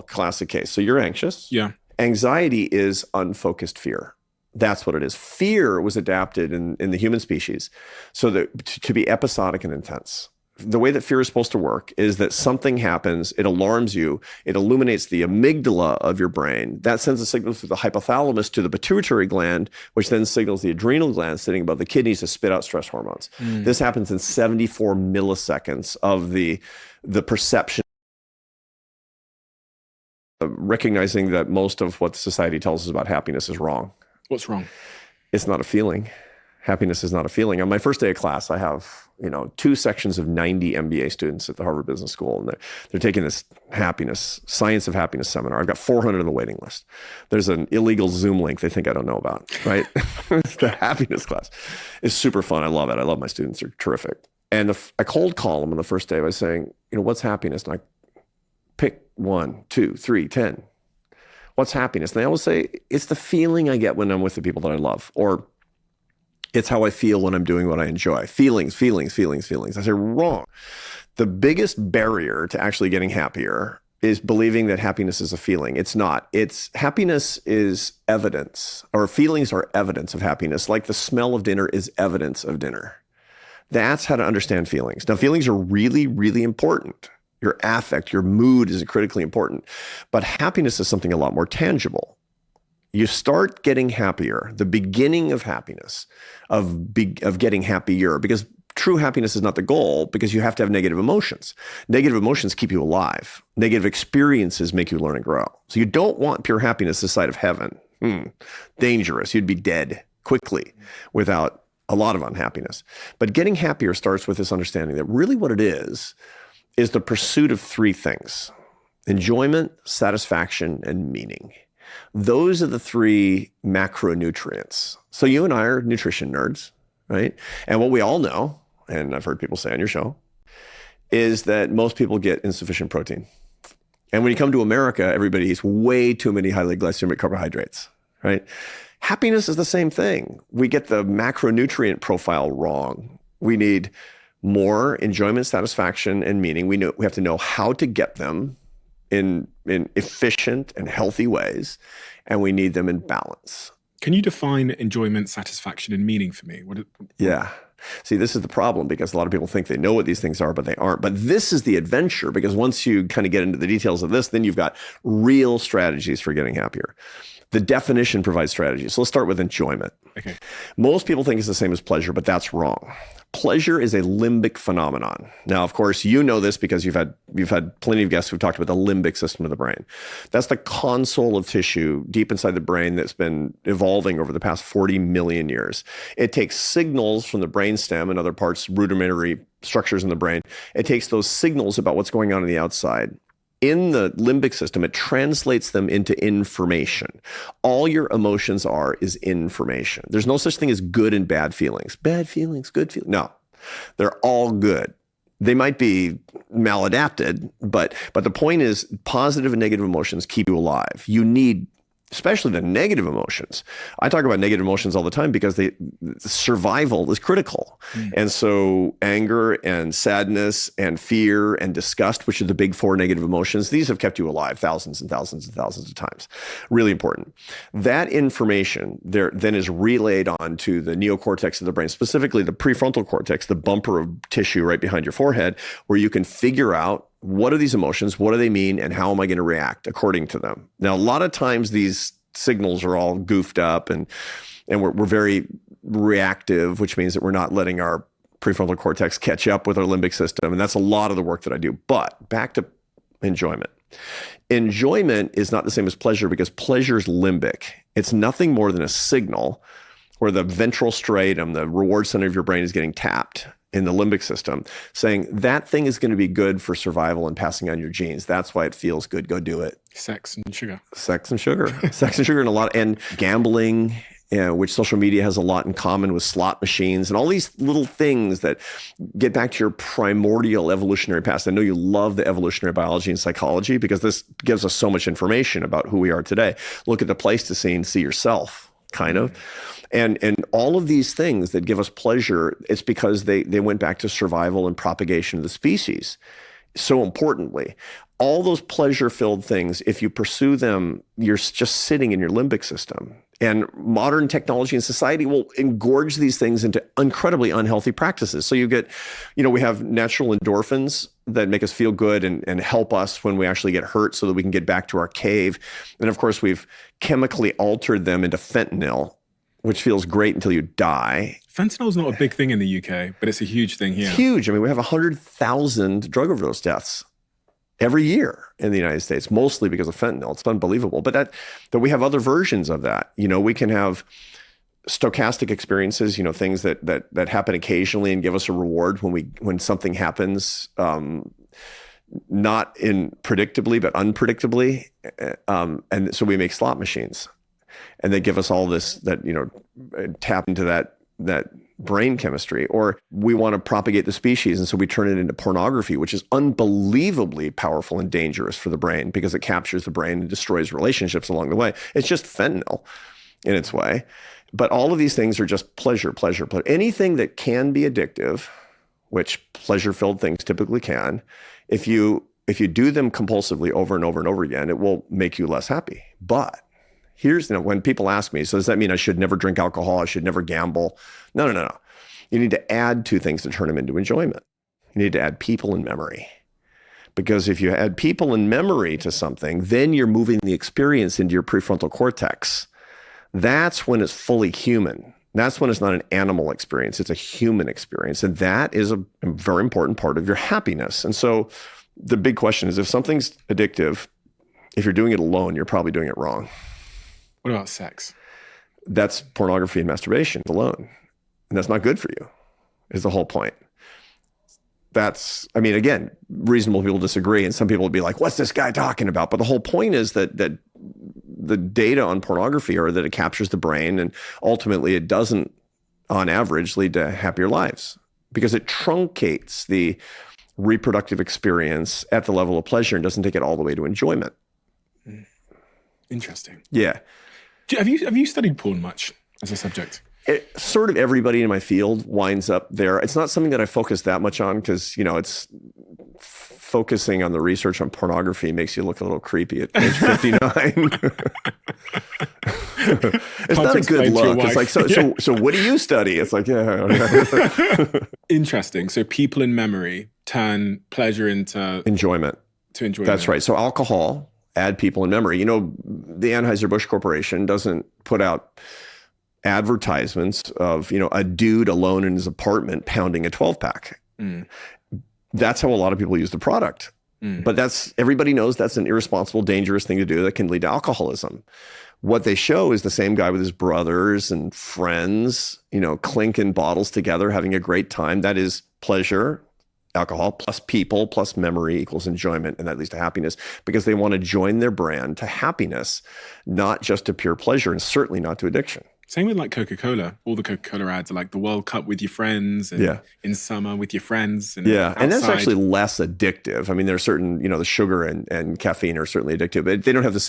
example, classic case. So you're anxious. Yeah. Anxiety is unfocused fear. That's what it is. Fear was adapted in the human species so that to be episodic and intense. The way that fear is supposed to work is that something happens, it alarms you, it illuminates the amygdala of your brain. That sends a signal through the hypothalamus to the pituitary gland, which then signals the adrenal gland sitting above the kidneys to spit out stress hormones. This happens in 74 milliseconds of the perception, recognizing that most of what society tells us about happiness is wrong. What's wrong? It's not a feeling. Happiness is not a feeling. On my first day of class, I have 2 sections of 90 MBA students at the Harvard Business School, and they're taking this science of happiness seminar. I've got 400 on the waiting list. There's an illegal Zoom link they think I don't know about, right? It's the happiness class. It's super fun. I love it. I love my students. They're terrific. And I cold call them on the first day by saying, what's happiness? And I pick 1, 2, 3, 10. What's happiness? And they always say, it's the feeling I get when I'm with the people that I love, or it's how I feel when I'm doing what I enjoy. Feelings. I say, wrong. The biggest barrier to actually getting happier is believing that happiness is a feeling. It's not. Happiness is evidence, or feelings are evidence of happiness, like the smell of dinner is evidence of dinner. That's how to understand feelings. Now, feelings are really, really important. Your affect, your mood is critically important. But happiness is something a lot more tangible. You start getting happier, the beginning of happiness, of getting happier, because true happiness is not the goal, because you have to have negative emotions. Negative emotions keep you alive. Negative experiences make you learn and grow. So you don't want pure happiness this side of heaven. Dangerous. You'd be dead quickly without a lot of unhappiness. But getting happier starts with this understanding that really what it is the pursuit of 3 things: enjoyment, satisfaction, and meaning. Those are the 3 macronutrients. So you and I are nutrition nerds, right? And what we all know, and I've heard people say on your show, is that most people get insufficient protein. And when you come to America, everybody eats way too many highly glycemic carbohydrates, right? Happiness is the same thing. We get the macronutrient profile wrong. We need more enjoyment, satisfaction, and meaning. We have to know how to get them in efficient and healthy ways, and we need them in balance. Can you define enjoyment, satisfaction, and meaning for me? Yeah. See, this is the problem, because a lot of people think they know what these things are, but they aren't. But this is the adventure, because once you kind of get into the details of this, then you've got real strategies for getting happier. The definition provides strategies. So let's start with enjoyment. Okay. Most people think it's the same as pleasure, but that's wrong. Pleasure is a limbic phenomenon. Now, of course, you know this because you've had plenty of guests who've talked about the limbic system of the brain. That's the console of tissue deep inside the brain that's been evolving over the past 40 million years. It takes signals from the brainstem and other parts, rudimentary structures in the brain. It takes those signals about what's going on the outside. In the limbic system, it translates them into information. All your emotions is information. There's no such thing as good and bad feelings. Bad feelings, good feelings. No, they're all good. They might be maladapted, but the point is positive and negative emotions keep you alive. You need, especially the negative emotions. I talk about negative emotions all the time because survival is critical. And so anger and sadness and fear and disgust, which are the big 4 negative emotions, these have kept you alive thousands and thousands and thousands of times. Really important. That information then is relayed onto the neocortex of the brain, specifically the prefrontal cortex, the bumper of tissue right behind your forehead, where you can figure out what are these emotions, what do they mean, and how am I going to react according to them? Now, a lot of times these signals are all goofed up and we're very reactive, which means that we're not letting our prefrontal cortex catch up with our limbic system. And that's a lot of the work that I do. But back to enjoyment. Enjoyment is not the same as pleasure, because pleasure is limbic. It's nothing more than a signal where the ventral striatum, the reward center of your brain, is getting tapped in the limbic system, saying that thing is going to be good for survival and passing on your genes. That's why it feels good. Go do it. Sex and sugar. Sex and sugar. Sex and sugar, and gambling, which social media has a lot in common with slot machines and all these little things that get back to your primordial evolutionary past. I know you love the evolutionary biology and psychology, because this gives us so much information about who we are today. Look at the Pleistocene, see yourself, kind of. And all of these things that give us pleasure, it's because they went back to survival and propagation of the species. so importantly, all those pleasure-filled things, if you pursue them, you're just sitting in your limbic system. And modern technology and society will engorge these things into incredibly unhealthy practices. So you get, we have natural endorphins that make us feel good and help us when we actually get hurt so that we can get back to our cave. And of course, we've chemically altered them into fentanyl, which feels great until you die. Fentanyl is not a big thing in the UK, but it's a huge thing here. It's huge. I mean, we have 100,000 drug overdose deaths every year in the United States, mostly because of fentanyl. It's unbelievable. But we have other versions of that. We can have stochastic experiences, things that happen occasionally and give us a reward when something happens, not predictably, but unpredictably. And so we make slot machines, and they give us all this tap into that brain chemistry. Or we want to propagate the species, and so we turn it into pornography, which is unbelievably powerful and dangerous for the brain because it captures the brain and destroys relationships along the way. It's just fentanyl in its way. But all of these things are just pleasure. Anything that can be addictive, which pleasure-filled things typically can, if you do them compulsively over and over and over again, it will make you less happy. But here's, when people ask me, so does that mean I should never drink alcohol? I should never gamble? No. You need to add two things to turn them into enjoyment. You need to add people and memory. Because if you add people and memory to something, then you're moving the experience into your prefrontal cortex. That's when it's fully human. That's when it's not an animal experience. It's a human experience. And that is a very important part of your happiness. And so the big question is, if something's addictive, if you're doing it alone, you're probably doing it wrong. What about sex? That's pornography and masturbation alone. And that's not good for you, is the whole point. Again, reasonable people disagree. And some people would be like, what's this guy talking about? But the whole point is that the data on pornography are that it captures the brain, and ultimately it doesn't, on average, lead to happier lives because it truncates the reproductive experience at the level of pleasure and doesn't take it all the way to enjoyment. Interesting. Yeah. Have you studied porn much as a subject? Sort of everybody in my field winds up there. It's not something that I focus that much on because, it's focusing on the research on pornography makes you look a little creepy at age 59. It's not a good look. It's like, so what do you study? It's like, yeah. Interesting. So people in memory turn pleasure into enjoyment. That's right. So alcohol, add people in memory. The Anheuser-Busch Corporation doesn't put out advertisements of, a dude alone in his apartment pounding a 12-pack. That's how a lot of people use the product. But everybody knows that's an irresponsible, dangerous thing to do that can lead to alcoholism. What they show is the same guy with his brothers and friends, clinking bottles together, having a great time. That is pleasure. Alcohol plus people plus memory equals enjoyment, and that leads to happiness because they want to join their brand to happiness, not just to pure pleasure, and certainly not to addiction. Same with like Coca-Cola. All the Coca-Cola ads are like the World Cup with your friends and in summer with your friends. And and that's actually less addictive. I mean, there's certain, the sugar and caffeine are certainly addictive, but they don't have the same